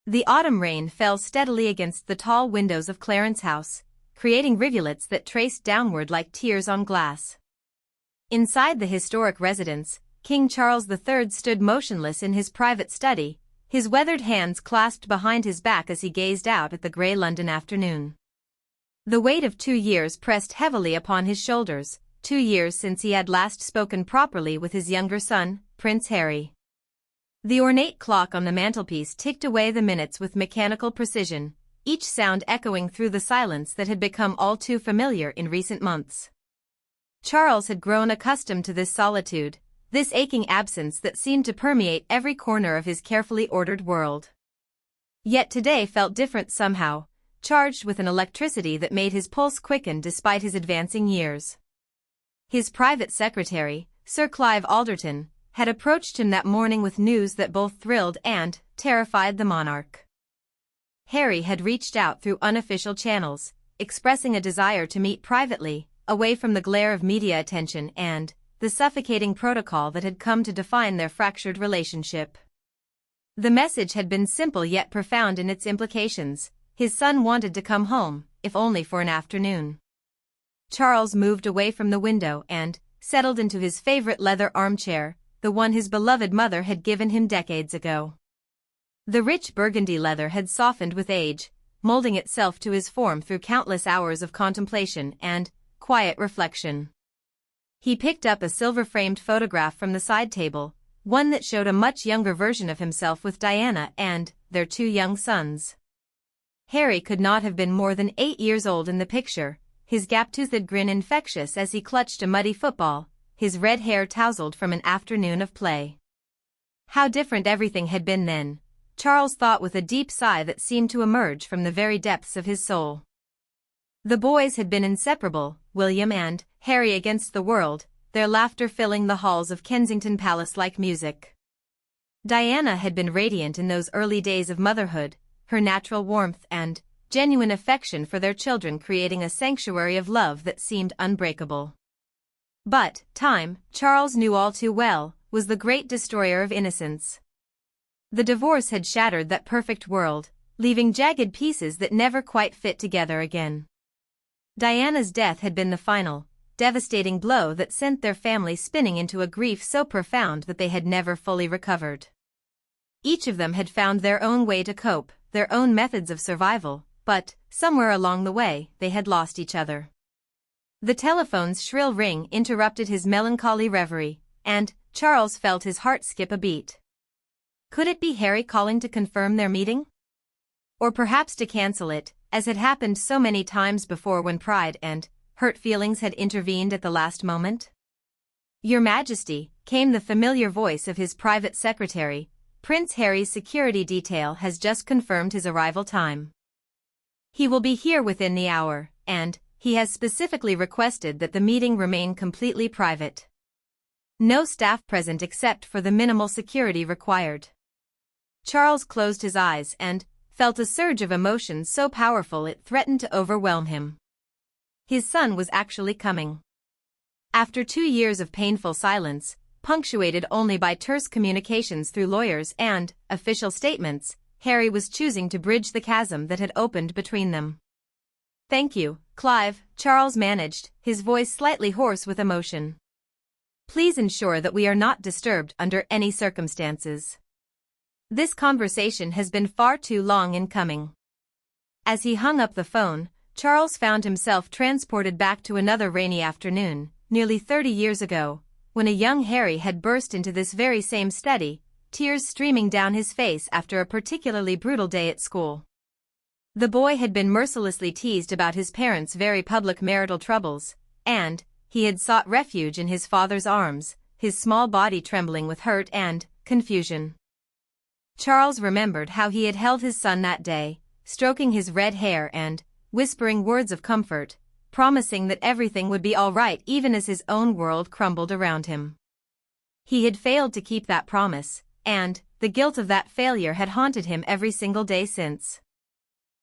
The autumn rain fell steadily against the tall windows of Clarence's house, creating rivulets that traced downward like tears on glass. Inside the historic residence, King Charles III stood motionless in his private study, his weathered hands clasped behind his back as he gazed out at the grey London afternoon. The weight of 2 years pressed heavily upon his shoulders, 2 years since he had last spoken properly with his younger son, Prince Harry. The ornate clock on the mantelpiece ticked away the minutes with mechanical precision, each sound echoing through the silence that had become all too familiar in recent months. Charles had grown accustomed to this solitude, this aching absence that seemed to permeate every corner of his carefully ordered world. Yet today felt different somehow, charged with an electricity that made his pulse quicken despite his advancing years. His private secretary, Sir Clive Alderton, had approached him that morning with news that both thrilled and terrified the monarch. Harry had reached out through unofficial channels, expressing a desire to meet privately, away from the glare of media attention and the suffocating protocol that had come to define their fractured relationship. The message had been simple yet profound in its implications. His son wanted to come home, if only for an afternoon. Charles moved away from the window and settled into his favorite leather armchair, the one his beloved mother had given him decades ago. The rich burgundy leather had softened with age, molding itself to his form through countless hours of contemplation and quiet reflection. He picked up a silver-framed photograph from the side table, one that showed a much younger version of himself with Diana and their 2 young sons. Harry could not have been more than 8 years old in the picture, his gap-toothed grin infectious as he clutched a muddy football, his red hair tousled from an afternoon of play. How different everything had been then, Charles thought with a deep sigh that seemed to emerge from the very depths of his soul. The boys had been inseparable, William and Harry against the world, their laughter filling the halls of Kensington Palace like music. Diana had been radiant in those early days of motherhood, her natural warmth and genuine affection for their children creating a sanctuary of love that seemed unbreakable. But time, Charles knew all too well, was the great destroyer of innocence. The divorce had shattered that perfect world, leaving jagged pieces that never quite fit together again. Diana's death had been the final, devastating blow that sent their family spinning into a grief so profound that they had never fully recovered. Each of them had found their own way to cope, their own methods of survival, but, somewhere along the way, they had lost each other. The telephone's shrill ring interrupted his melancholy reverie, and Charles felt his heart skip a beat. Could it be Harry calling to confirm their meeting? Or perhaps to cancel it, as had happened so many times before when pride and hurt feelings had intervened at the last moment? "Your Majesty," came the familiar voice of his private secretary, "Prince Harry's security detail has just confirmed his arrival time. He will be here within the hour, and he has specifically requested that the meeting remain completely private. No staff present except for the minimal security required." Charles closed his eyes and felt a surge of emotion so powerful it threatened to overwhelm him. His son was actually coming. After 2 years of painful silence, punctuated only by terse communications through lawyers and official statements, Harry was choosing to bridge the chasm that had opened between them. "Thank you, Clive," Charles managed, his voice slightly hoarse with emotion. "Please ensure that we are not disturbed under any circumstances. This conversation has been far too long in coming." As he hung up the phone, Charles found himself transported back to another rainy afternoon, nearly 30 years ago, when a young Harry had burst into this very same study, tears streaming down his face after a particularly brutal day at school. The boy had been mercilessly teased about his parents' very public marital troubles, and he had sought refuge in his father's arms, his small body trembling with hurt and confusion. Charles remembered how he had held his son that day, stroking his red hair and whispering words of comfort, promising that everything would be all right even as his own world crumbled around him. He had failed to keep that promise, and the guilt of that failure had haunted him every single day since.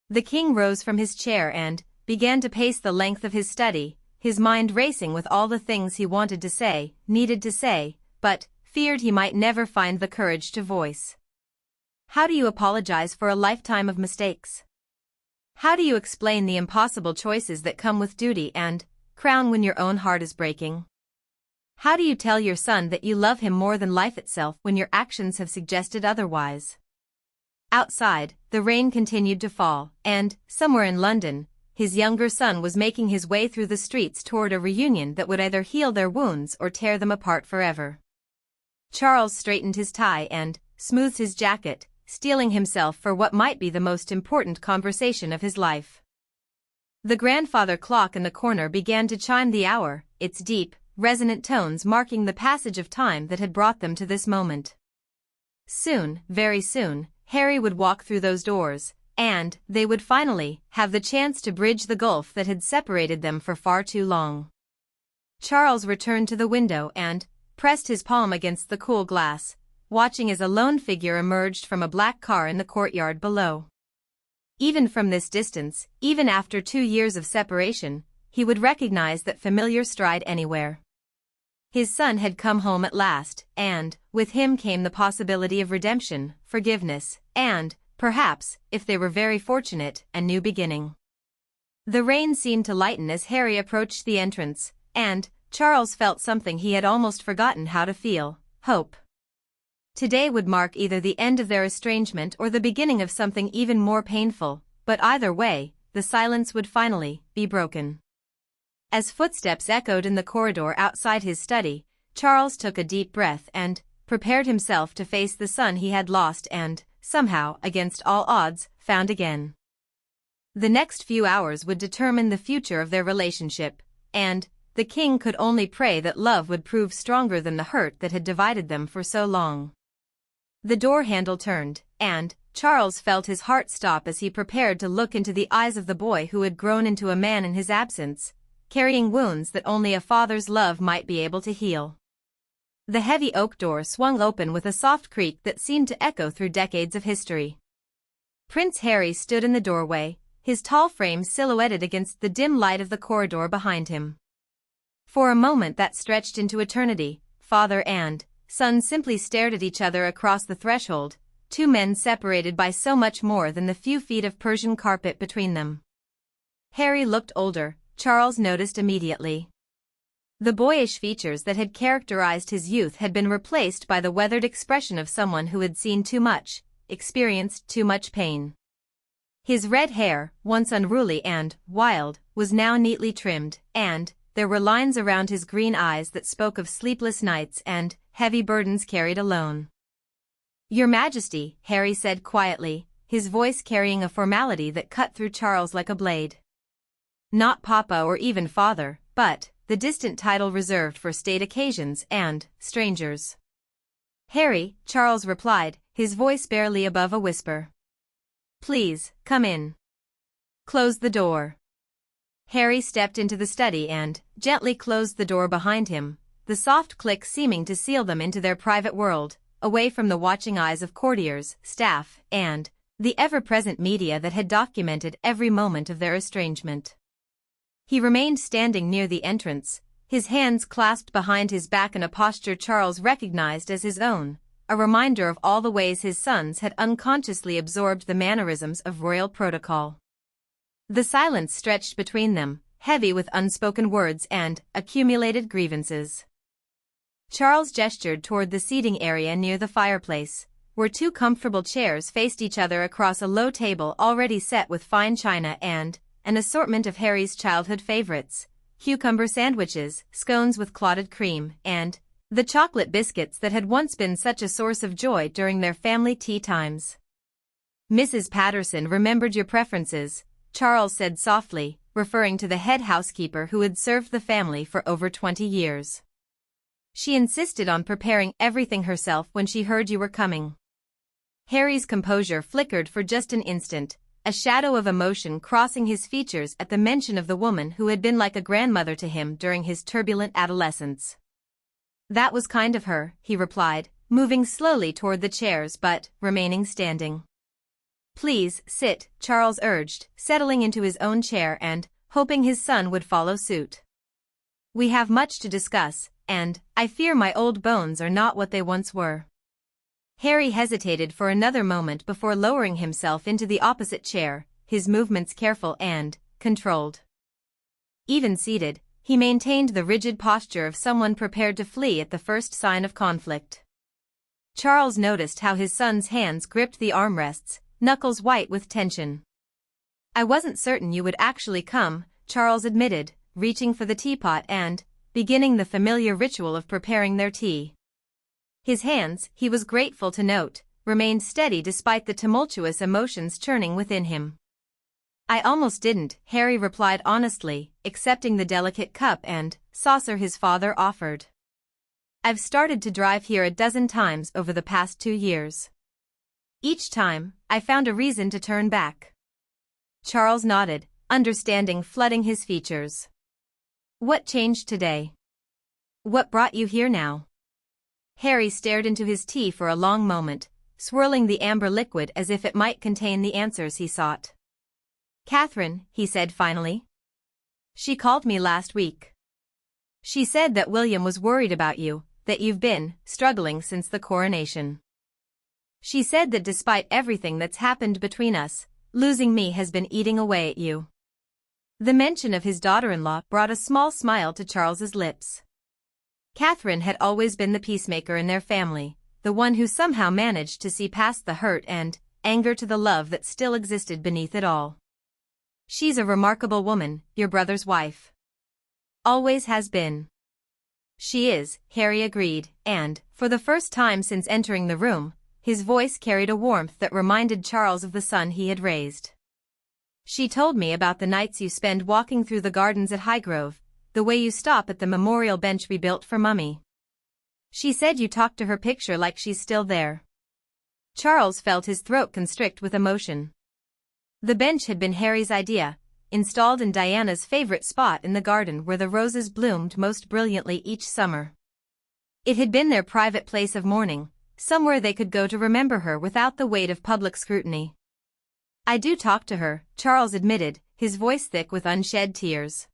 The king rose from his chair and began to pace the length of his study, his mind racing with all the things he wanted to say, needed to say, but feared he might never find the courage to voice. how do you apologize for a lifetime of mistakes? How do you explain the impossible choices that come with duty and crown when your own heart is breaking? How do you tell your son that you love him more than life itself when your actions have suggested otherwise? Outside, the rain continued to fall, and, somewhere in London, his younger son was making his way through the streets toward a reunion that would either heal their wounds or tear them apart forever. Charles straightened his tie and smoothed his jacket, steeling himself for what might be the most important conversation of his life. The grandfather clock in the corner began to chime the hour, its deep, resonant tones marking the passage of time that had brought them to this moment. Soon, very soon, Harry would walk through those doors, and they would finally have the chance to bridge the gulf that had separated them for far too long. Charles returned to the window and pressed his palm against the cool glass, watching as a lone figure emerged from a black car in the courtyard below. Even from this distance, even after 2 years of separation, he would recognize that familiar stride anywhere. His son had come home at last, and with him came the possibility of redemption, forgiveness, and, perhaps, if they were very fortunate, a new beginning. The rain seemed to lighten as Harry approached the entrance, and Charles felt something he had almost forgotten how to feel: hope. Today would mark either the end of their estrangement or the beginning of something even more painful, but either way, the silence would finally be broken. As footsteps echoed in the corridor outside his study, Charles took a deep breath and prepared himself to face the son he had lost and, somehow, against all odds, found again. The next few hours would determine the future of their relationship, and the king could only pray that love would prove stronger than the hurt that had divided them for so long. The door handle turned, and Charles felt his heart stop as he prepared to look into the eyes of the boy who had grown into a man in his absence, carrying wounds that only a father's love might be able to heal. The heavy oak door swung open with a soft creak that seemed to echo through decades of history. Prince Harry stood in the doorway, his tall frame silhouetted against the dim light of the corridor behind him. For a moment that stretched into eternity, father and son simply stared at each other across the threshold, two men separated by so much more than the few feet of Persian carpet between them. Harry looked older, Charles noticed immediately. The boyish features that had characterized his youth had been replaced by the weathered expression of someone who had seen too much, experienced too much pain. His red hair, once unruly and wild, was now neatly trimmed, and there were lines around his green eyes that spoke of sleepless nights and heavy burdens carried alone. "Your Majesty," Harry said quietly, his voice carrying a formality that cut through Charles like a blade. Not Papa or even Father, but the distant title reserved for state occasions and strangers. "Harry," Charles replied, his voice barely above a whisper. "Please, come in." "Close the door." Harry stepped into the study and gently closed the door behind him, the soft click seeming to seal them into their private world, away from the watching eyes of courtiers, staff, and the ever-present media that had documented every moment of their estrangement. He remained standing near the entrance, his hands clasped behind his back in a posture Charles recognized as his own, a reminder of all the ways his sons had unconsciously absorbed the mannerisms of royal protocol. The silence stretched between them, heavy with unspoken words and accumulated grievances. Charles gestured toward the seating area near the fireplace, where two comfortable chairs faced each other across a low table already set with fine china and an assortment of Harry's childhood favorites: cucumber sandwiches, scones with clotted cream, and the chocolate biscuits that had once been such a source of joy during their family tea times. "Mrs. Patterson remembered your preferences," Charles said softly, referring to the head housekeeper who had served the family for over 20 years. "She insisted on preparing everything herself when she heard you were coming." Harry's composure flickered for just an instant, a shadow of emotion crossing his features at the mention of the woman who had been like a grandmother to him during his turbulent adolescence. "That was kind of her," he replied, moving slowly toward the chairs but remaining standing. "Please, sit," Charles urged, settling into his own chair and hoping his son would follow suit. "We have much to discuss, and I fear my old bones are not what they once were." Harry hesitated for another moment before lowering himself into the opposite chair, his movements careful and controlled. Even seated, he maintained the rigid posture of someone prepared to flee at the first sign of conflict. Charles noticed how his son's hands gripped the armrests, knuckles white with tension. "I wasn't certain you would actually come," Charles admitted, reaching for the teapot and beginning the familiar ritual of preparing their tea. His hands, he was grateful to note, remained steady despite the tumultuous emotions churning within him. "I almost didn't," Harry replied honestly, accepting the delicate cup and saucer his father offered. "I've started to drive here a dozen times over the past 2 years. Each time, I found a reason to turn back." Charles nodded, understanding flooding his features. "What changed today? What brought you here now?" Harry stared into his tea for a long moment, swirling the amber liquid as if it might contain the answers he sought. "Catherine," he said finally. "She called me last week. She said that William was worried about you, that you've been struggling since the coronation. She said that despite everything that's happened between us, losing me has been eating away at you." The mention of his daughter-in-law brought a small smile to Charles's lips. Catherine had always been the peacemaker in their family, the one who somehow managed to see past the hurt and anger to the love that still existed beneath it all. "She's a remarkable woman, your brother's wife. Always has been." "She is," Harry agreed, and, for the first time since entering the room, his voice carried a warmth that reminded Charles of the son he had raised. "She told me about the nights you spend walking through the gardens at Highgrove, the way you stop at the memorial bench we built for Mummy. She said you talk to her picture like she's still there." Charles felt his throat constrict with emotion. The bench had been Harry's idea, installed in Diana's favorite spot in the garden where the roses bloomed most brilliantly each summer. It had been their private place of mourning, somewhere they could go to remember her without the weight of public scrutiny. "I do talk to her," Charles admitted, his voice thick with unshed tears.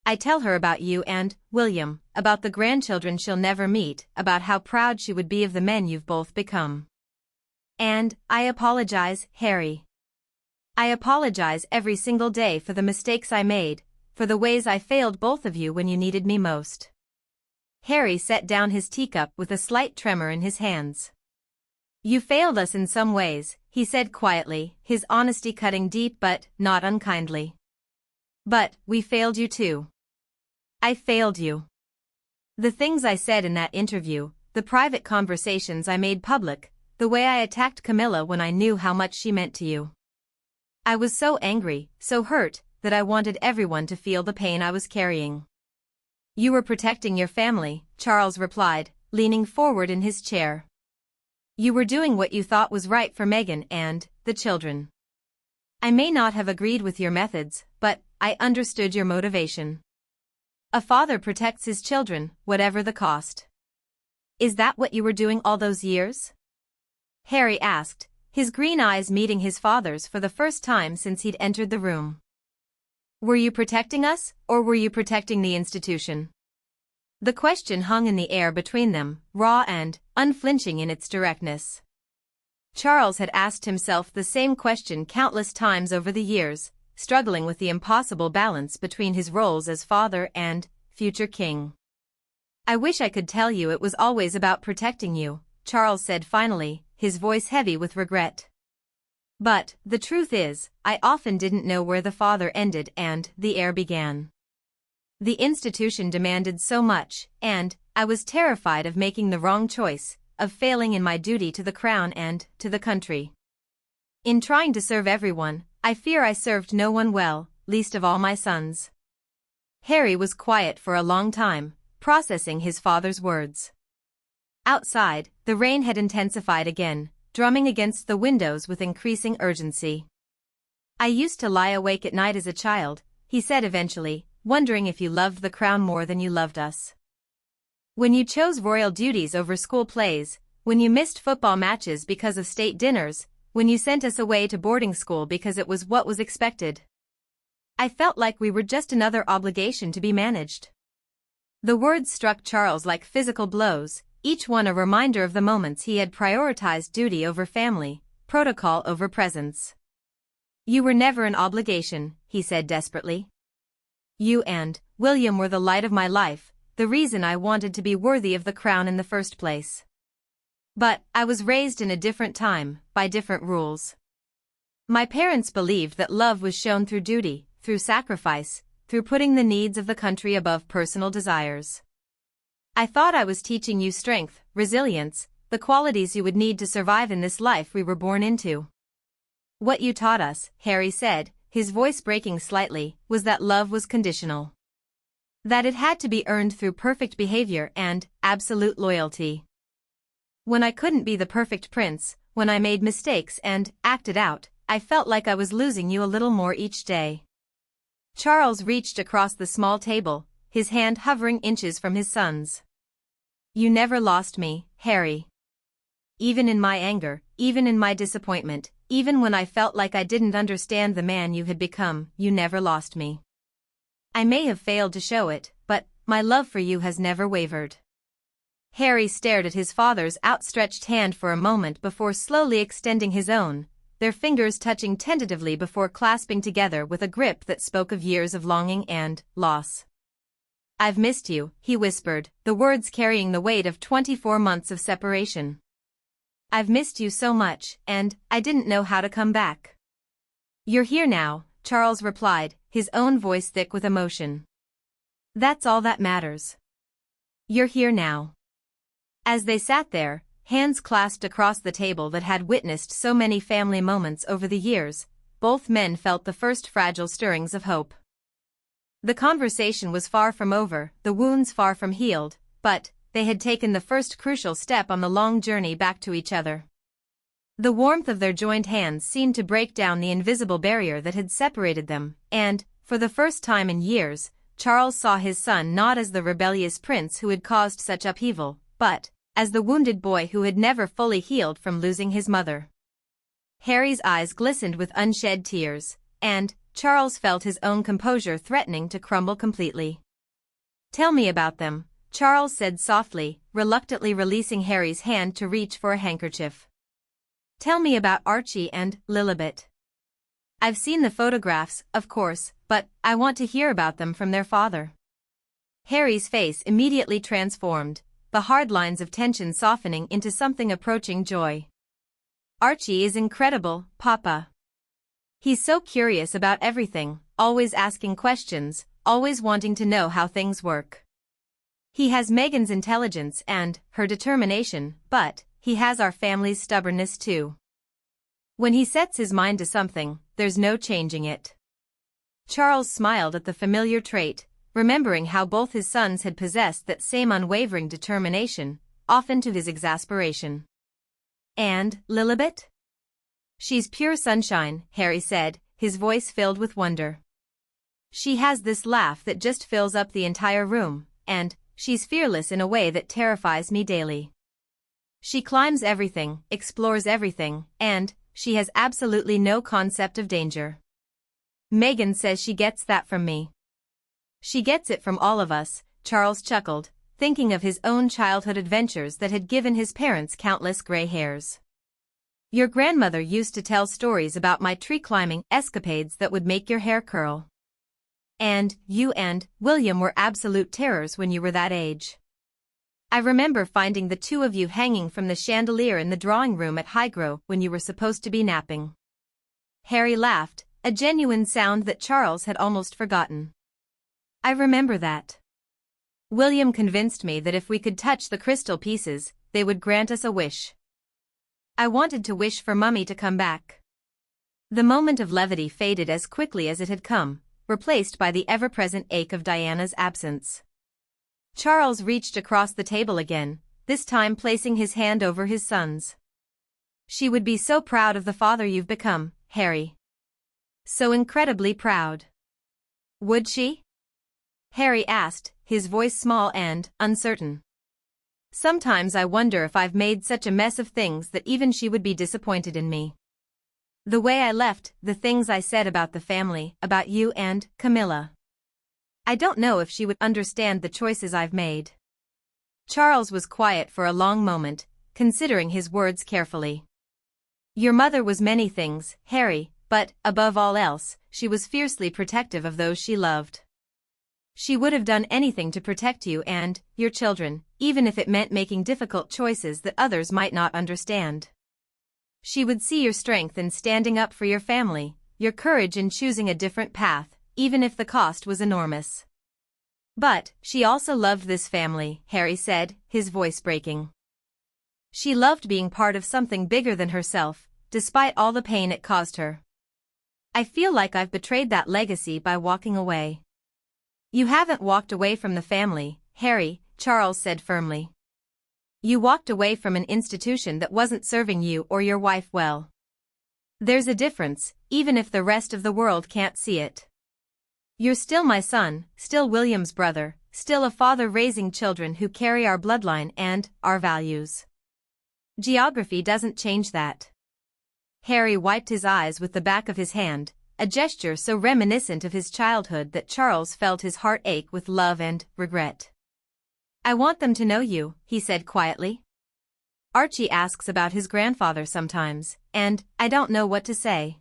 "I tell her about you and William, about the grandchildren she'll never meet, about how proud she would be of the men you've both become. And I apologize, Harry. I apologize every single day for the mistakes I made, for the ways I failed both of you when you needed me most." Harry set down his teacup with a slight tremor in his hands. "You failed us in some ways," he said quietly, his honesty cutting deep but not unkindly. "But we failed you too. I failed you. The things I said in that interview, the private conversations I made public, the way I attacked Camilla when I knew how much she meant to you. I was so angry, so hurt, that I wanted everyone to feel the pain I was carrying." "You were protecting your family," Charles replied, leaning forward in his chair. "You were doing what you thought was right for Meghan and the children. I may not have agreed with your methods, but I understood your motivation. A father protects his children, whatever the cost." "Is that what you were doing all those years?" Harry asked, his green eyes meeting his father's for the first time since he'd entered the room. "Were you protecting us, or were you protecting the institution?" The question hung in the air between them, raw and unflinching in its directness. Charles had asked himself the same question countless times over the years, struggling with the impossible balance between his roles as father and future king. "I wish I could tell you it was always about protecting you," Charles said finally, his voice heavy with regret. "But the truth is, I often didn't know where the father ended and the heir began. The institution demanded so much, and I was terrified of making the wrong choice, of failing in my duty to the crown and to the country. In trying to serve everyone, I fear I served no one well, least of all my sons." Harry was quiet for a long time, processing his father's words. Outside, the rain had intensified again, drumming against the windows with increasing urgency. "I used to lie awake at night as a child," he said eventually, "wondering if you loved the crown more than you loved us. When you chose royal duties over school plays, when you missed football matches because of state dinners, when you sent us away to boarding school because it was what was expected. I felt like we were just another obligation to be managed." The words struck Charles like physical blows, each one a reminder of the moments he had prioritized duty over family, protocol over presence. "You were never an obligation," he said desperately. "You and William were the light of my life, the reason I wanted to be worthy of the crown in the first place. But I was raised in a different time, by different rules. My parents believed that love was shown through duty, through sacrifice, through putting the needs of the country above personal desires. I thought I was teaching you strength, resilience, the qualities you would need to survive in this life we were born into. What you taught us," Harry said, his voice breaking slightly, "was that love was conditional. That it had to be earned through perfect behavior and absolute loyalty. When I couldn't be the perfect prince, when I made mistakes and acted out, I felt like I was losing you a little more each day." Charles reached across the small table, his hand hovering inches from his son's. "You never lost me, Harry. Even in my anger, even in my disappointment, even when I felt like I didn't understand the man you had become, you never lost me. I may have failed to show it, but my love for you has never wavered." Harry stared at his father's outstretched hand for a moment before slowly extending his own, their fingers touching tentatively before clasping together with a grip that spoke of years of longing and loss. "I've missed you," he whispered, the words carrying the weight of 24 months of separation. "I've missed you so much, and I didn't know how to come back." "You're here now," Charles replied, his own voice thick with emotion. "That's all that matters. You're here now." As they sat there, hands clasped across the table that had witnessed so many family moments over the years, both men felt the first fragile stirrings of hope. The conversation was far from over, the wounds far from healed, but they had taken the first crucial step on the long journey back to each other. The warmth of their joined hands seemed to break down the invisible barrier that had separated them, and, for the first time in years, Charles saw his son not as the rebellious prince who had caused such upheaval, but as the wounded boy who had never fully healed from losing his mother. Harry's eyes glistened with unshed tears, and Charles felt his own composure threatening to crumble completely. "Tell me about them," Charles said softly, reluctantly releasing Harry's hand to reach for a handkerchief. "Tell me about Archie and Lilibet. I've seen the photographs, of course, but I want to hear about them from their father." Harry's face immediately transformed, the hard lines of tension softening into something approaching joy. "Archie is incredible, Papa. He's so curious about everything, always asking questions, always wanting to know how things work. He has Megan's intelligence and her determination, but he has our family's stubbornness too. When he sets his mind to something, there's no changing it." Charles smiled at the familiar trait, remembering how both his sons had possessed that same unwavering determination, often to his exasperation. "And Lilibet?" "She's pure sunshine," Harry said, his voice filled with wonder. "She has this laugh that just fills up the entire room, and she's fearless in a way that terrifies me daily. She climbs everything, explores everything, and she has absolutely no concept of danger. Megan says she gets that from me." "She gets it from all of us," Charles chuckled, thinking of his own childhood adventures that had given his parents countless gray hairs. "Your grandmother used to tell stories about my tree-climbing escapades that would make your hair curl. And you and William were absolute terrors when you were that age. I remember finding the two of you hanging from the chandelier in the drawing room at Highgrove when you were supposed to be napping." Harry laughed, a genuine sound that Charles had almost forgotten. "I remember that. William convinced me that if we could touch the crystal pieces, they would grant us a wish. I wanted to wish for Mummy to come back." The moment of levity faded as quickly as it had come, replaced by the ever-present ache of Diana's absence. Charles reached across the table again, this time placing his hand over his son's. "She would be so proud of the father you've become, Harry. So incredibly proud." "Would she?" Harry asked, his voice small and uncertain. "Sometimes I wonder if I've made such a mess of things that even she would be disappointed in me. The way I left, the things I said about the family, about you and Camilla. I don't know if she would understand the choices I've made." Charles was quiet for a long moment, considering his words carefully. Your mother was many things, Harry, but, above all else, she was fiercely protective of those she loved. She would have done anything to protect you and your children, even if it meant making difficult choices that others might not understand. She would see your strength in standing up for your family, your courage in choosing a different path, even if the cost was enormous. But, she also loved this family, Harry said, his voice breaking. She loved being part of something bigger than herself, despite all the pain it caused her. I feel like I've betrayed that legacy by walking away. You haven't walked away from the family, Harry, Charles said firmly. You walked away from an institution that wasn't serving you or your wife well. There's a difference, even if the rest of the world can't see it. You're still my son, still William's brother, still a father raising children who carry our bloodline and our values. Geography doesn't change that. Harry wiped his eyes with the back of his hand, a gesture so reminiscent of his childhood that Charles felt his heart ache with love and regret. I want them to know you, he said quietly. Archie asks about his grandfather sometimes, and I don't know what to say.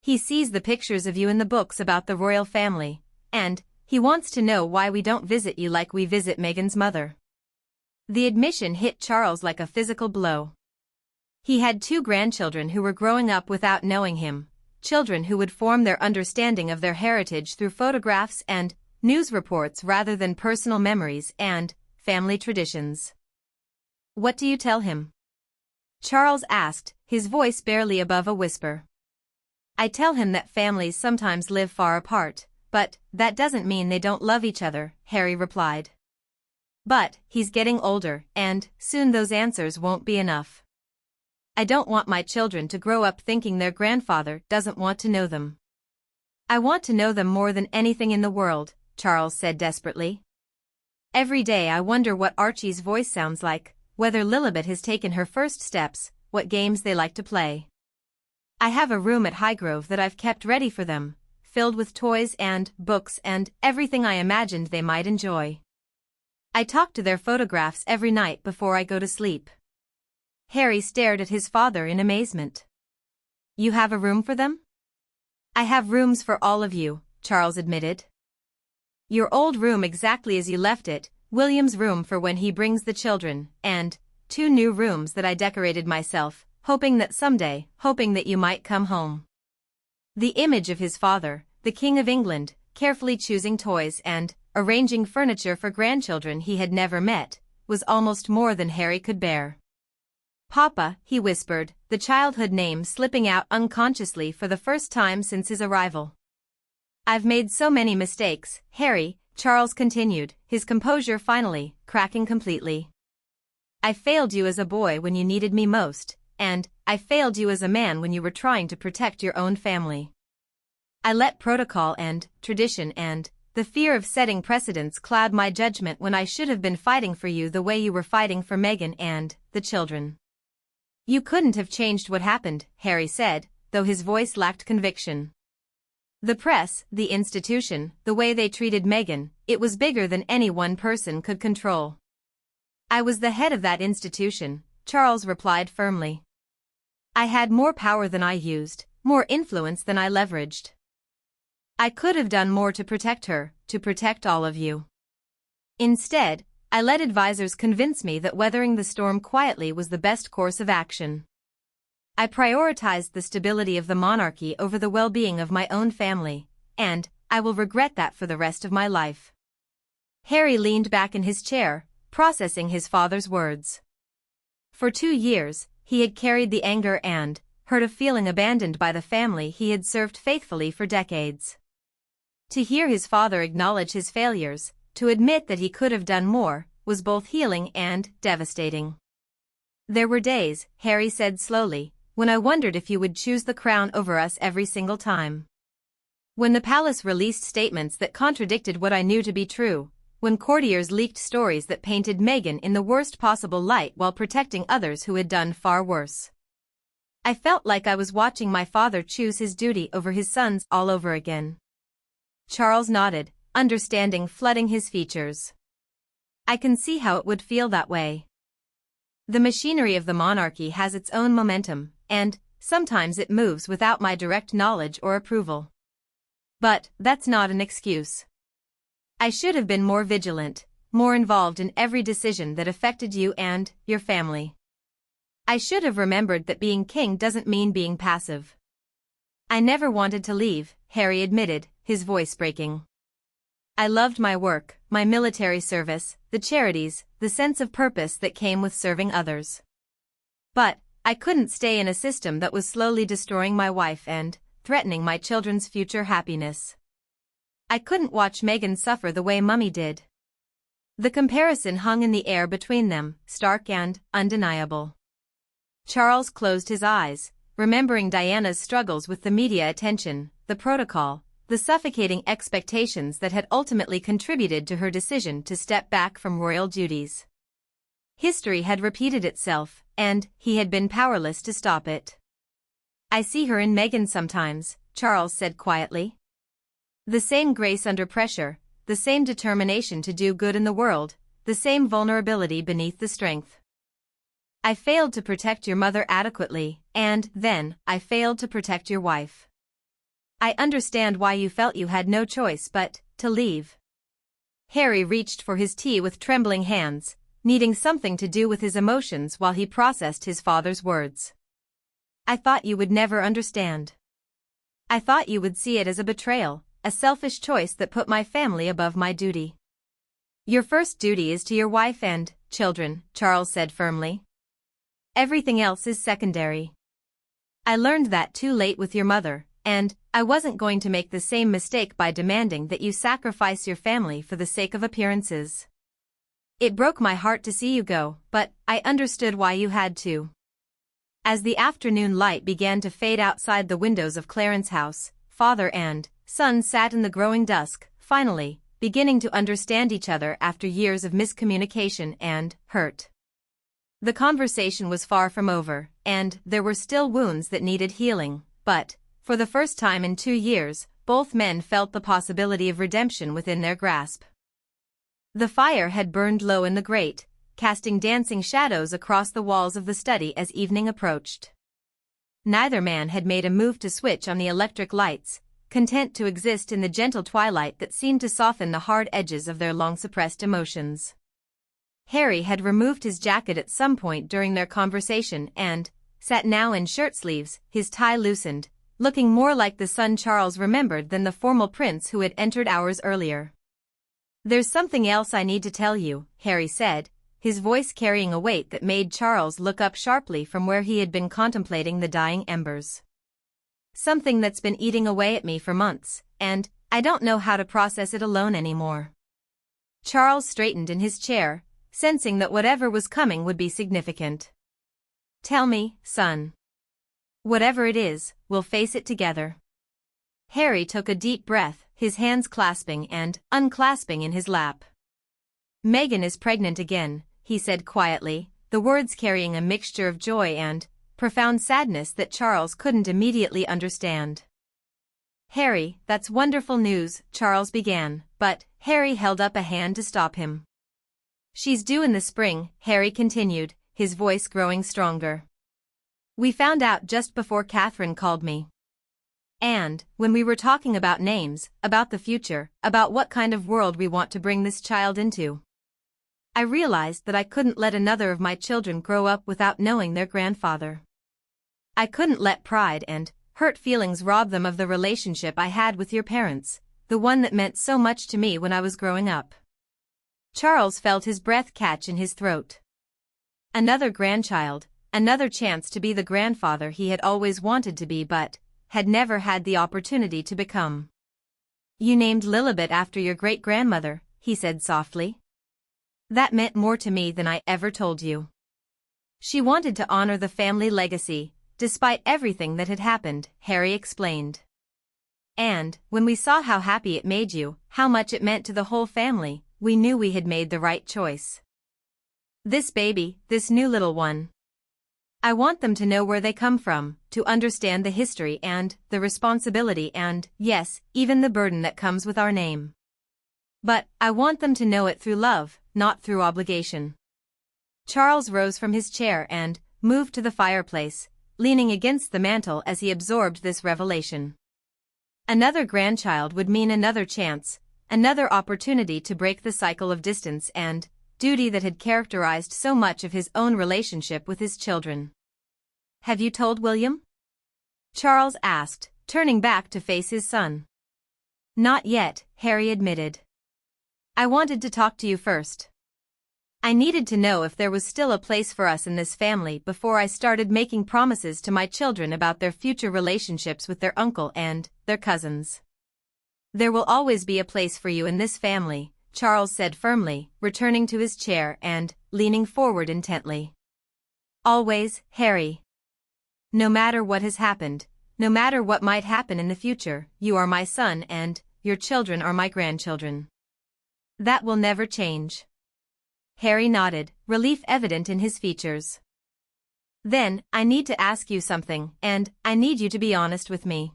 He sees the pictures of you in the books about the royal family, and he wants to know why we don't visit you like we visit Meghan's mother. The admission hit Charles like a physical blow. He had 2 grandchildren who were growing up without knowing him, children who would form their understanding of their heritage through photographs and news reports rather than personal memories and family traditions. What do you tell him? Charles asked, his voice barely above a whisper. I tell him that families sometimes live far apart, but that doesn't mean they don't love each other, Harry replied. But he's getting older, and soon those answers won't be enough. I don't want my children to grow up thinking their grandfather doesn't want to know them. I want to know them more than anything in the world, Charles said desperately. Every day I wonder what Archie's voice sounds like, whether Lilibet has taken her first steps, what games they like to play. I have a room at Highgrove that I've kept ready for them, filled with toys and books and everything I imagined they might enjoy. I talk to their photographs every night before I go to sleep. Harry stared at his father in amazement. You have a room for them? I have rooms for all of you, Charles admitted. Your old room exactly as you left it, William's room for when he brings the children, and 2 new rooms that I decorated myself, hoping that you might come home. The image of his father, the King of England, carefully choosing toys and arranging furniture for grandchildren he had never met, was almost more than Harry could bear. Papa, he whispered, the childhood name slipping out unconsciously for the first time since his arrival. I've made so many mistakes, Harry, Charles continued, his composure finally cracking completely. I failed you as a boy when you needed me most, and I failed you as a man when you were trying to protect your own family. I let protocol and tradition and the fear of setting precedents cloud my judgment when I should have been fighting for you the way you were fighting for Meghan and the children. You couldn't have changed what happened, Harry said, though his voice lacked conviction. The press, the institution, the way they treated Meghan, it was bigger than any one person could control. I was the head of that institution, Charles replied firmly. I had more power than I used, more influence than I leveraged. I could have done more to protect her, to protect all of you. Instead, I let advisors convince me that weathering the storm quietly was the best course of action. I prioritized the stability of the monarchy over the well-being of my own family, and I will regret that for the rest of my life. Harry leaned back in his chair, processing his father's words. For 2 years, he had carried the anger and hurt of feeling abandoned by the family he had served faithfully for decades. To hear his father acknowledge his failures, to admit that he could have done more, was both healing and devastating. There were days, Harry said slowly, when I wondered if you would choose the crown over us every single time. When the palace released statements that contradicted what I knew to be true, when courtiers leaked stories that painted Meghan in the worst possible light while protecting others who had done far worse. I felt like I was watching my father choose his duty over his son's all over again. Charles nodded, understanding flooding his features. I can see how it would feel that way. The machinery of the monarchy has its own momentum, and sometimes it moves without my direct knowledge or approval. But that's not an excuse. I should have been more vigilant, more involved in every decision that affected you and your family. I should have remembered that being king doesn't mean being passive. I never wanted to leave, Harry admitted, his voice breaking. I loved my work, my military service, the charities, the sense of purpose that came with serving others. But I couldn't stay in a system that was slowly destroying my wife and threatening my children's future happiness. I couldn't watch Meghan suffer the way Mummy did. The comparison hung in the air between them, stark and undeniable. Charles closed his eyes, remembering Diana's struggles with the media attention, the protocol, the suffocating expectations that had ultimately contributed to her decision to step back from royal duties. History had repeated itself, and he had been powerless to stop it. I see her in Meghan sometimes, Charles said quietly. The same grace under pressure, the same determination to do good in the world, the same vulnerability beneath the strength. I failed to protect your mother adequately, and then I failed to protect your wife. I understand why you felt you had no choice but to leave. Harry reached for his tea with trembling hands, needing something to do with his emotions while he processed his father's words. I thought you would never understand. I thought you would see it as a betrayal, a selfish choice that put my family above my duty. Your first duty is to your wife and children, Charles said firmly. Everything else is secondary. I learned that too late with your mother, and I wasn't going to make the same mistake by demanding that you sacrifice your family for the sake of appearances. It broke my heart to see you go, but I understood why you had to. As the afternoon light began to fade outside the windows of Clarence house, father and son sat in the growing dusk, finally, beginning to understand each other after years of miscommunication and hurt. The conversation was far from over, and there were still wounds that needed healing, but for the first time in 2 years, both men felt the possibility of redemption within their grasp. The fire had burned low in the grate, casting dancing shadows across the walls of the study as evening approached. Neither man had made a move to switch on the electric lights, content to exist in the gentle twilight that seemed to soften the hard edges of their long-suppressed emotions. Harry had removed his jacket at some point during their conversation and sat now in shirt sleeves, his tie loosened, looking more like the son Charles remembered than the formal prince who had entered hours earlier. There's something else I need to tell you, Harry said, his voice carrying a weight that made Charles look up sharply from where he had been contemplating the dying embers. Something that's been eating away at me for months, and I don't know how to process it alone anymore. Charles straightened in his chair, sensing that whatever was coming would be significant. Tell me, son. Whatever it is, we'll face it together. Harry took a deep breath, his hands clasping and unclasping in his lap. Meghan is pregnant again, he said quietly, the words carrying a mixture of joy and profound sadness that Charles couldn't immediately understand. Harry, that's wonderful news, Charles began, but Harry held up a hand to stop him. She's due in the spring, Harry continued, his voice growing stronger. We found out just before Catherine called me. And, when we were talking about names, about the future, about what kind of world we want to bring this child into, I realized that I couldn't let another of my children grow up without knowing their grandfather. I couldn't let pride and hurt feelings rob them of the relationship I had with your parents, the one that meant so much to me when I was growing up. Charles felt his breath catch in his throat. Another grandchild, another chance to be the grandfather he had always wanted to be but had never had the opportunity to become. You named Lilibet after your great-grandmother, he said softly. That meant more to me than I ever told you. She wanted to honor the family legacy, despite everything that had happened, Harry explained. And, when we saw how happy it made you, how much it meant to the whole family, we knew we had made the right choice. This baby, this new little one. I want them to know where they come from, to understand the history and the responsibility and, yes, even the burden that comes with our name. But I want them to know it through love, not through obligation. Charles rose from his chair and moved to the fireplace, leaning against the mantel as he absorbed this revelation. Another grandchild would mean another chance, another opportunity to break the cycle of distance and duty that had characterized so much of his own relationship with his children. "Have you told William?" Charles asked, turning back to face his son. "Not yet," Harry admitted. "I wanted to talk to you first. I needed to know if there was still a place for us in this family before I started making promises to my children about their future relationships with their uncle and their cousins." "There will always be a place for you in this family," Charles said firmly, returning to his chair and leaning forward intently. "Always, Harry. No matter what has happened, no matter what might happen in the future, you are my son and your children are my grandchildren. That will never change." Harry nodded, relief evident in his features. "Then, I need to ask you something, and I need you to be honest with me.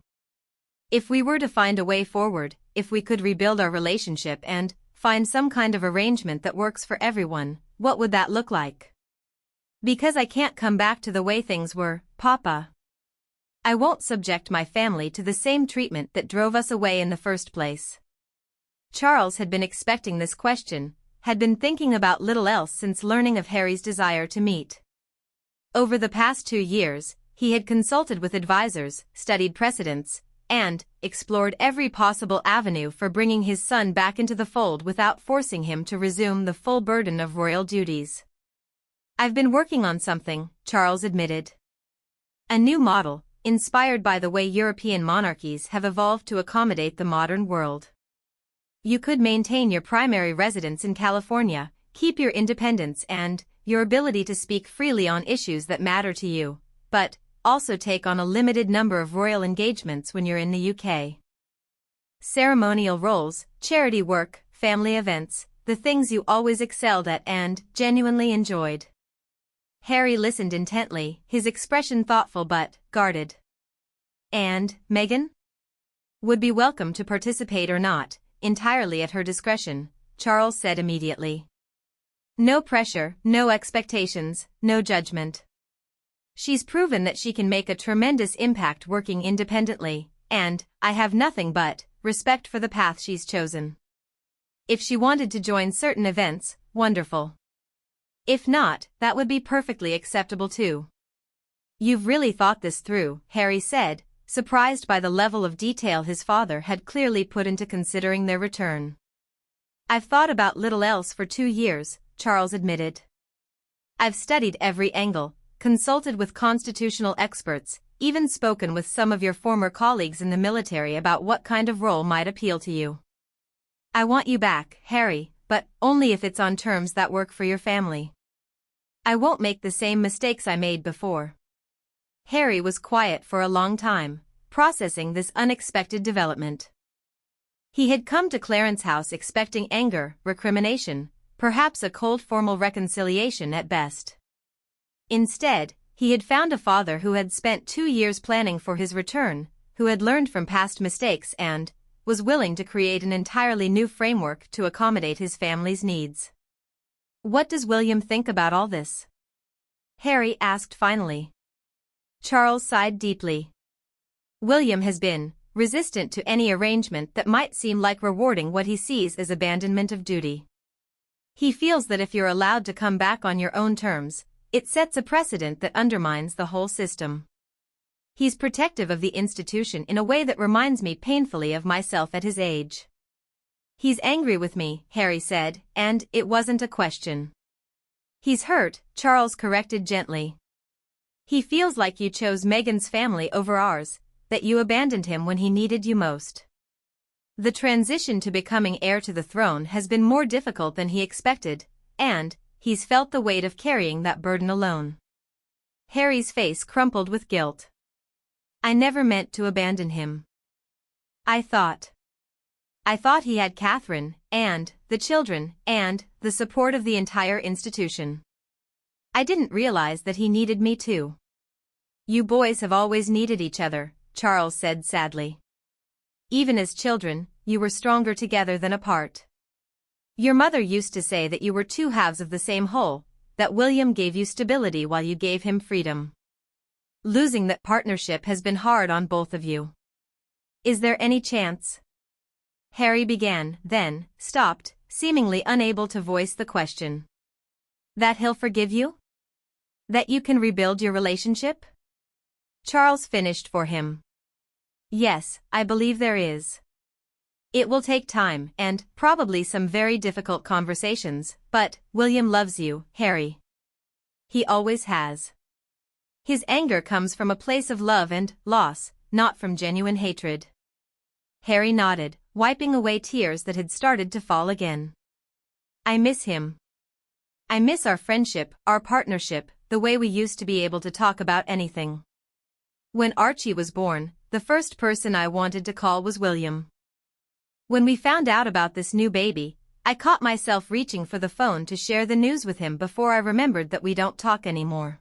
If we were to find a way forward, if we could rebuild our relationship and find some kind of arrangement that works for everyone, what would that look like? Because I can't come back to the way things were, Papa. I won't subject my family to the same treatment that drove us away in the first place." Charles had been expecting this question, had been thinking about little else since learning of Harry's desire to meet. Over the past 2 years, he had consulted with advisors, studied precedents, and explored every possible avenue for bringing his son back into the fold without forcing him to resume the full burden of royal duties. "I've been working on something," Charles admitted. "A new model, inspired by the way European monarchies have evolved to accommodate the modern world. You could maintain your primary residence in California, keep your independence and your ability to speak freely on issues that matter to you, but also take on a limited number of royal engagements when you're in the UK. Ceremonial roles, charity work, family events, the things you always excelled at and genuinely enjoyed." Harry listened intently, his expression thoughtful but guarded. "And Meghan?" "Would be welcome to participate or not, entirely at her discretion," Charles said immediately. "No pressure, no expectations, no judgment. She's proven that she can make a tremendous impact working independently, and I have nothing but respect for the path she's chosen. If she wanted to join certain events, wonderful. If not, that would be perfectly acceptable too." "You've really thought this through," Harry said, surprised by the level of detail his father had clearly put into considering their return. "I've thought about little else for 2 years," Charles admitted. "I've studied every angle, consulted with constitutional experts, even spoken with some of your former colleagues in the military about what kind of role might appeal to you. I want you back, Harry, but only if it's on terms that work for your family. I won't make the same mistakes I made before." Harry was quiet for a long time, processing this unexpected development. He had come to Clarence's house expecting anger, recrimination, perhaps a cold formal reconciliation at best. Instead, he had found a father who had spent 2 years planning for his return, who had learned from past mistakes and was willing to create an entirely new framework to accommodate his family's needs. "What does William think about all this?" Harry asked finally. Charles sighed deeply. "William has been resistant to any arrangement that might seem like rewarding what he sees as abandonment of duty. He feels that if you're allowed to come back on your own terms, it sets a precedent that undermines the whole system. He's protective of the institution in a way that reminds me painfully of myself at his age." "He's angry with me," Harry said, "and it wasn't a question." "He's hurt," Charles corrected gently. "He feels like you chose Meghan's family over ours, that you abandoned him when he needed you most. The transition to becoming heir to the throne has been more difficult than he expected, and he's felt the weight of carrying that burden alone." Harry's face crumpled with guilt. "I never meant to abandon him. I thought he had Catherine, and the children, and the support of the entire institution. I didn't realize that he needed me too." "You boys have always needed each other," Charles said sadly. "Even as children, you were stronger together than apart." Your mother used to say that you were two halves of the same whole, that William gave you stability while you gave him freedom. Losing that partnership has been hard on both of you. Is there any chance? Harry began, then stopped, seemingly unable to voice the question. That he'll forgive you? That you can rebuild your relationship? Charles finished for him. Yes, I believe there is. It will take time and probably some very difficult conversations, but William loves you, Harry. He always has. His anger comes from a place of love and loss, not from genuine hatred. Harry nodded, wiping away tears that had started to fall again. I miss him. I miss our friendship, our partnership, the way we used to be able to talk about anything. When Archie was born, the first person I wanted to call was William. When we found out about this new baby, I caught myself reaching for the phone to share the news with him before I remembered that we don't talk anymore.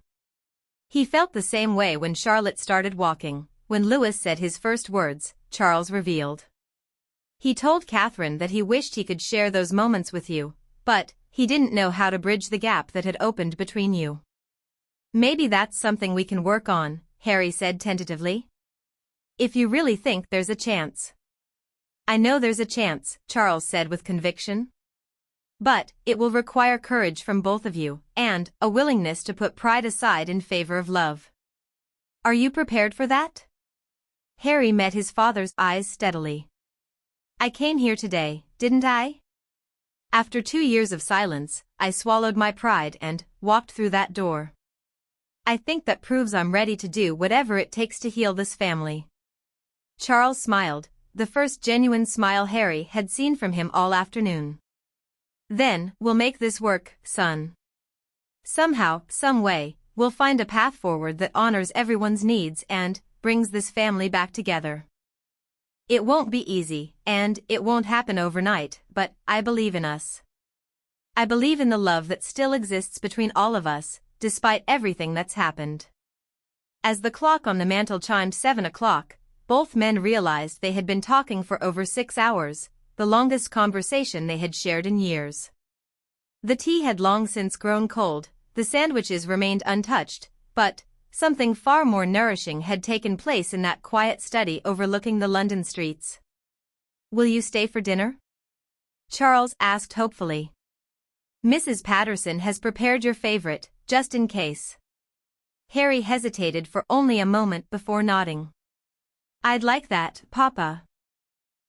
He felt the same way when Charlotte started walking. When Louis said his first words, Charles revealed. He told Catherine that he wished he could share those moments with you, but he didn't know how to bridge the gap that had opened between you. Maybe that's something we can work on, Harry said tentatively. If you really think there's a chance. I know there's a chance, Charles said with conviction. But it will require courage from both of you, and a willingness to put pride aside in favor of love. Are you prepared for that? Harry met his father's eyes steadily. I came here today, didn't I? After 2 years of silence, I swallowed my pride and walked through that door. I think that proves I'm ready to do whatever it takes to heal this family. Charles smiled, the first genuine smile Harry had seen from him all afternoon. Then, we'll make this work, son. Somehow, some way, we'll find a path forward that honors everyone's needs and brings this family back together. It won't be easy, and it won't happen overnight, but I believe in us. I believe in the love that still exists between all of us, despite everything that's happened. As the clock on the mantel chimed 7 o'clock, both men realized they had been talking for over 6 hours, the longest conversation they had shared in years. The tea had long since grown cold, the sandwiches remained untouched, but something far more nourishing had taken place in that quiet study overlooking the London streets. Will you stay for dinner? Charles asked hopefully. Mrs. Patterson has prepared your favorite, just in case. Harry hesitated for only a moment before nodding. I'd like that, Papa.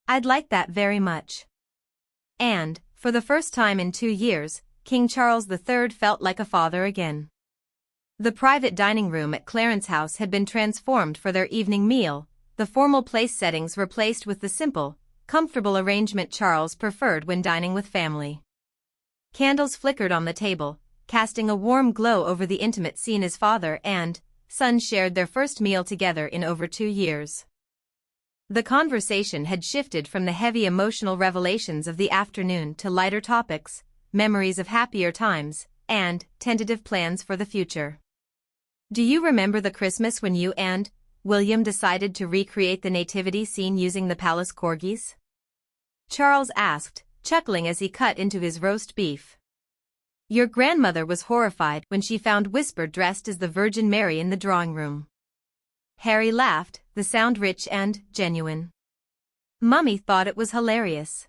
I'd like that very much. And, for the first time in 2 years, King Charles III felt like a father again. The private dining room at Clarence house had been transformed for their evening meal, the formal place settings replaced with the simple, comfortable arrangement Charles preferred when dining with family. Candles flickered on the table, casting a warm glow over the intimate scene as father and son shared their first meal together in over 2 years. The conversation had shifted from the heavy emotional revelations of the afternoon to lighter topics, memories of happier times, and tentative plans for the future. Do you remember the Christmas when you and William decided to recreate the nativity scene using the palace corgis? Charles asked, chuckling as he cut into his roast beef. Your grandmother was horrified when she found Whisper dressed as the Virgin Mary in the drawing room. Harry laughed, the sound rich and genuine. Mummy thought it was hilarious.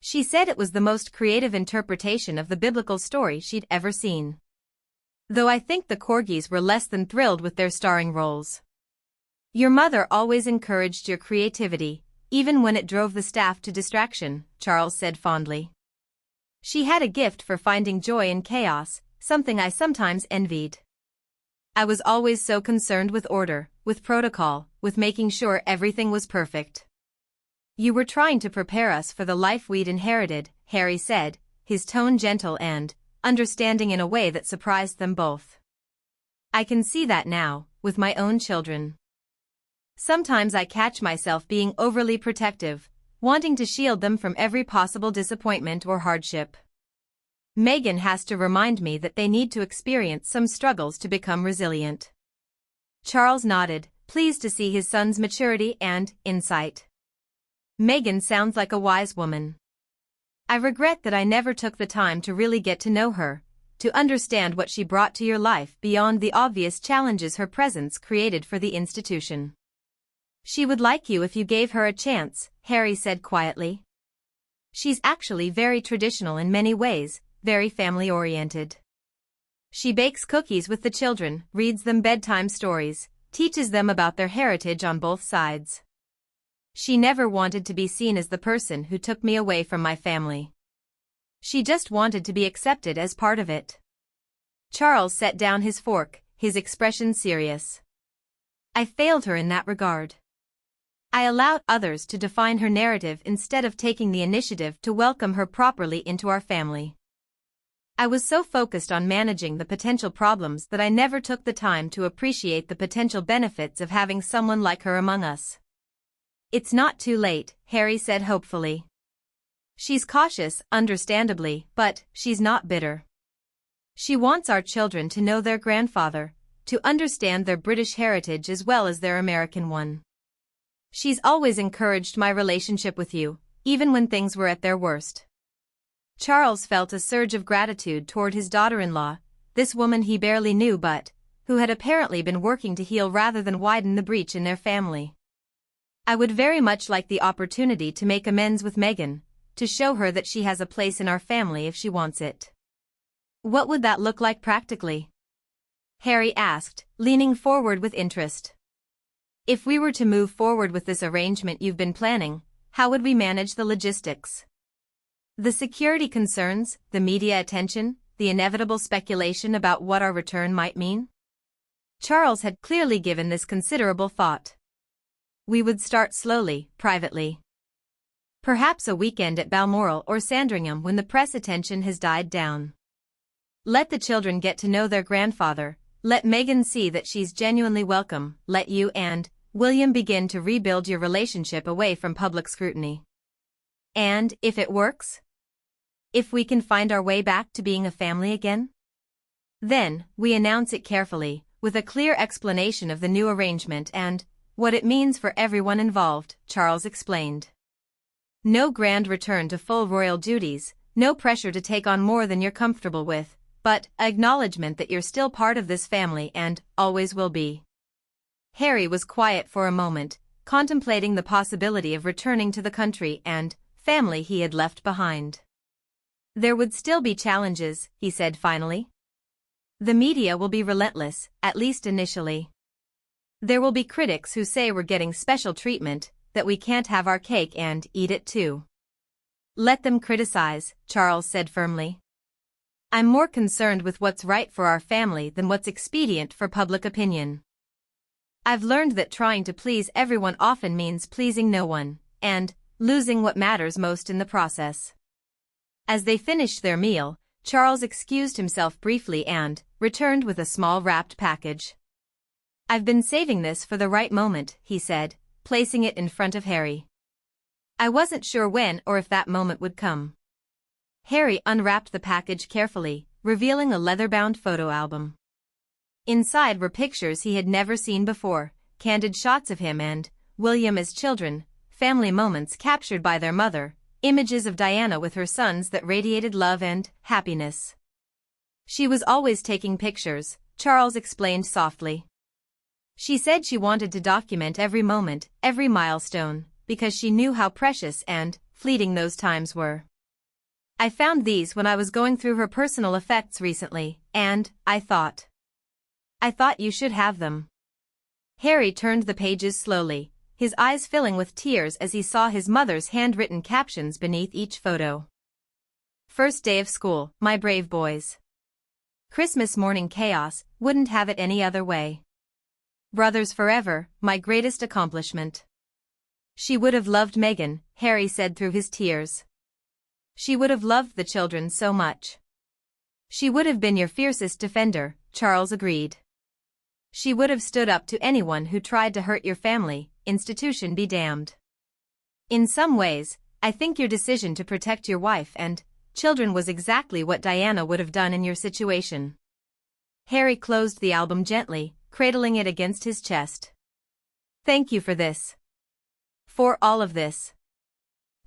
She said it was the most creative interpretation of the biblical story she'd ever seen. Though I think the corgis were less than thrilled with their starring roles. Your mother always encouraged your creativity, even when it drove the staff to distraction, Charles said fondly. She had a gift for finding joy in chaos, something I sometimes envied. I was always so concerned with order, with protocol, with making sure everything was perfect. You were trying to prepare us for the life we'd inherited, Harry said, his tone gentle and understanding in a way that surprised them both. I can see that now, with my own children. Sometimes I catch myself being overly protective, wanting to shield them from every possible disappointment or hardship. Megan has to remind me that they need to experience some struggles to become resilient. Charles nodded, pleased to see his son's maturity and insight. Megan sounds like a wise woman. I regret that I never took the time to really get to know her, to understand what she brought to your life beyond the obvious challenges her presence created for the institution. She would like you if you gave her a chance, Harry said quietly. She's actually very traditional in many ways, very family-oriented. She bakes cookies with the children, reads them bedtime stories, teaches them about their heritage on both sides. She never wanted to be seen as the person who took me away from my family. She just wanted to be accepted as part of it. Charles set down his fork, his expression serious. I failed her in that regard. I allowed others to define her narrative instead of taking the initiative to welcome her properly into our family. I was so focused on managing the potential problems that I never took the time to appreciate the potential benefits of having someone like her among us. It's not too late, Harry said hopefully. She's cautious, understandably, but she's not bitter. She wants our children to know their grandfather, to understand their British heritage as well as their American one. She's always encouraged my relationship with you, even when things were at their worst. Charles felt a surge of gratitude toward his daughter-in-law, this woman he barely knew but who had apparently been working to heal rather than widen the breach in their family. I would very much like the opportunity to make amends with Meghan, to show her that she has a place in our family if she wants it. What would that look like practically? Harry asked, leaning forward with interest. If we were to move forward with this arrangement you've been planning, how would we manage the logistics? The security concerns, the media attention, the inevitable speculation about what our return might mean? Charles had clearly given this considerable thought. We would start slowly, privately. Perhaps a weekend at Balmoral or Sandringham when the press attention has died down. Let the children get to know their grandfather, let Meghan see that she's genuinely welcome, let you and William begin to rebuild your relationship away from public scrutiny. And, if it works? If we can find our way back to being a family again? Then, we announce it carefully, with a clear explanation of the new arrangement and what it means for everyone involved, Charles explained. No grand return to full royal duties, no pressure to take on more than you're comfortable with, but acknowledgement that you're still part of this family and always will be. Harry was quiet for a moment, contemplating the possibility of returning to the country and family he had left behind. There would still be challenges, he said finally. The media will be relentless, at least initially. There will be critics who say we're getting special treatment, that we can't have our cake and eat it too. Let them criticize, Charles said firmly. I'm more concerned with what's right for our family than what's expedient for public opinion. I've learned that trying to please everyone often means pleasing no one, and losing what matters most in the process. As they finished their meal, Charles excused himself briefly and returned with a small wrapped package. I've been saving this for the right moment, he said, placing it in front of Harry. I wasn't sure when or if that moment would come. Harry unwrapped the package carefully, revealing a leather-bound photo album. Inside were pictures he had never seen before, candid shots of him and William as children, family moments captured by their mother, images of Diana with her sons that radiated love and happiness. She was always taking pictures, Charles explained softly. She said she wanted to document every moment, every milestone, because she knew how precious and fleeting those times were. I found these when I was going through her personal effects recently, and I thought you should have them. Harry turned the pages slowly, his eyes filling with tears as he saw his mother's handwritten captions beneath each photo. First day of school, my brave boys. Christmas morning chaos, wouldn't have it any other way. Brothers forever, my greatest accomplishment. She would have loved Meghan, Harry said through his tears. She would have loved the children so much. She would have been your fiercest defender, Charles agreed. She would have stood up to anyone who tried to hurt your family, institution be damned. In some ways, I think your decision to protect your wife and children was exactly what Diana would have done in your situation. Harry closed the album gently, cradling it against his chest. Thank you for this. For all of this.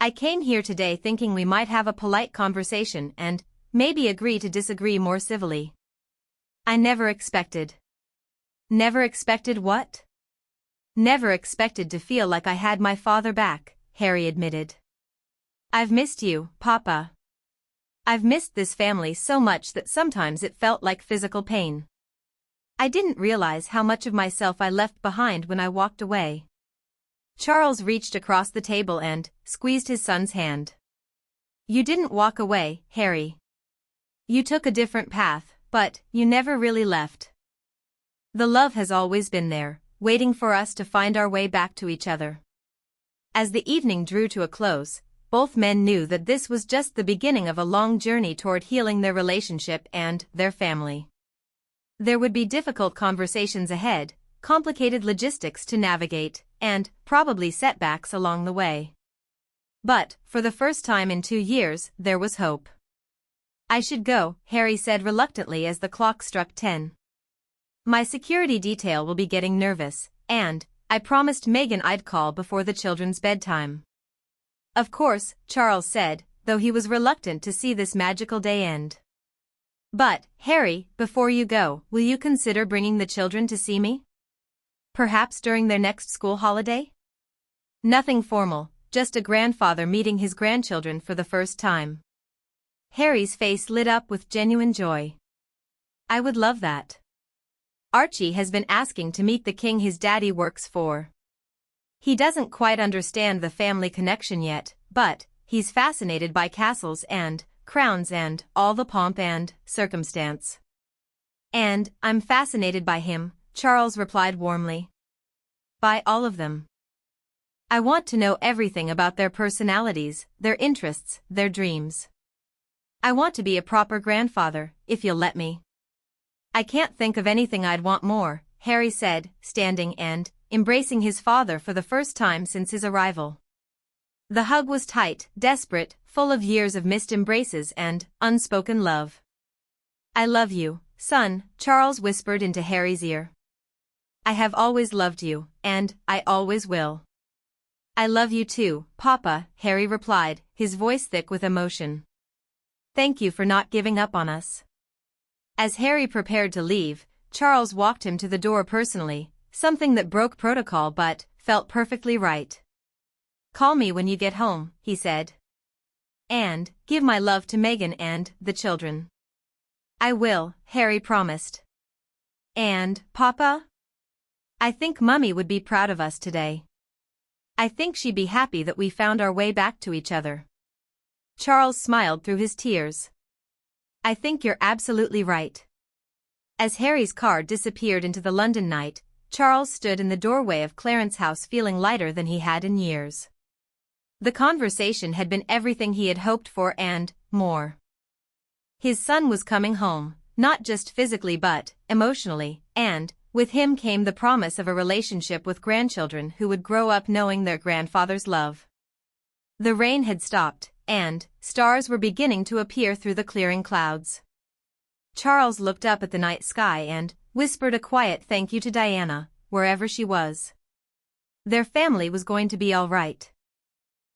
I came here today thinking we might have a polite conversation and maybe agree to disagree more civilly. I never expected. Never expected what? Never expected to feel like I had my father back, Harry admitted. I've missed you, Papa. I've missed this family so much that sometimes it felt like physical pain. I didn't realize how much of myself I left behind when I walked away. Charles reached across the table and squeezed his son's hand. You didn't walk away, Harry. You took a different path, but you never really left. The love has always been there, waiting for us to find our way back to each other. As the evening drew to a close, both men knew that this was just the beginning of a long journey toward healing their relationship and their family. There would be difficult conversations ahead, complicated logistics to navigate, and probably setbacks along the way. But, for the first time in 2 years, there was hope. I should go, Harry said reluctantly as the clock struck 10. My security detail will be getting nervous, and I promised Megan I'd call before the children's bedtime. Of course, Charles said, though he was reluctant to see this magical day end. But, Harry, before you go, will you consider bringing the children to see me? Perhaps during their next school holiday? Nothing formal, just a grandfather meeting his grandchildren for the first time. Harry's face lit up with genuine joy. I would love that. Archie has been asking to meet the king his daddy works for. He doesn't quite understand the family connection yet, but he's fascinated by castles and crowns and all the pomp and circumstance. And I'm fascinated by him, Charles replied warmly. By all of them. I want to know everything about their personalities, their interests, their dreams. I want to be a proper grandfather, if you'll let me. I can't think of anything I'd want more, Harry said, standing and embracing his father for the first time since his arrival. The hug was tight, desperate, full of years of missed embraces and unspoken love. I love you, son, Charles whispered into Harry's ear. I have always loved you, and I always will. I love you too, Papa, Harry replied, his voice thick with emotion. Thank you for not giving up on us. As Harry prepared to leave, Charles walked him to the door personally, something that broke protocol but felt perfectly right. Call me when you get home, he said. And give my love to Megan and the children. I will, Harry promised. And, Papa? I think Mummy would be proud of us today. I think she'd be happy that we found our way back to each other. Charles smiled through his tears. I think you're absolutely right. As Harry's car disappeared into the London night, Charles stood in the doorway of Clarence's house feeling lighter than he had in years. The conversation had been everything he had hoped for and more. His son was coming home, not just physically but emotionally, and with him came the promise of a relationship with grandchildren who would grow up knowing their grandfather's love. The rain had stopped, and stars were beginning to appear through the clearing clouds. Charles looked up at the night sky and whispered a quiet thank you to Diana, wherever she was. Their family was going to be all right.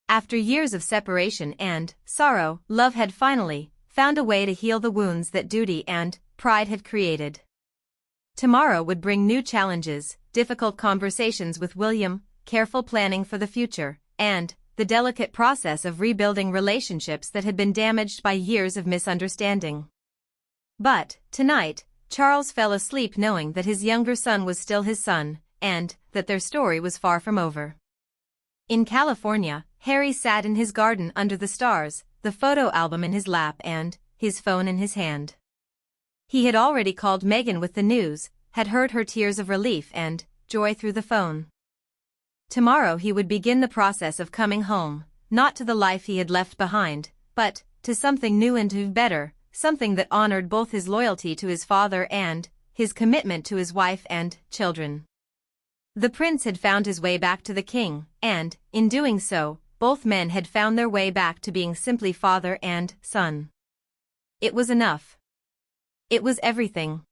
After years of separation and sorrow, love had finally found a way to heal the wounds that duty and pride had created. Tomorrow would bring new challenges, difficult conversations with William, careful planning for the future, and the delicate process of rebuilding relationships that had been damaged by years of misunderstanding. But, tonight, Charles fell asleep knowing that his younger son was still his son, and that their story was far from over. In California, Harry sat in his garden under the stars, the photo album in his lap and his phone in his hand. He had already called Megan with the news, had heard her tears of relief and joy through the phone. Tomorrow he would begin the process of coming home, not to the life he had left behind, but to something new and better, something that honored both his loyalty to his father and his commitment to his wife and children. The prince had found his way back to the king, and, in doing so, both men had found their way back to being simply father and son. It was enough. It was everything.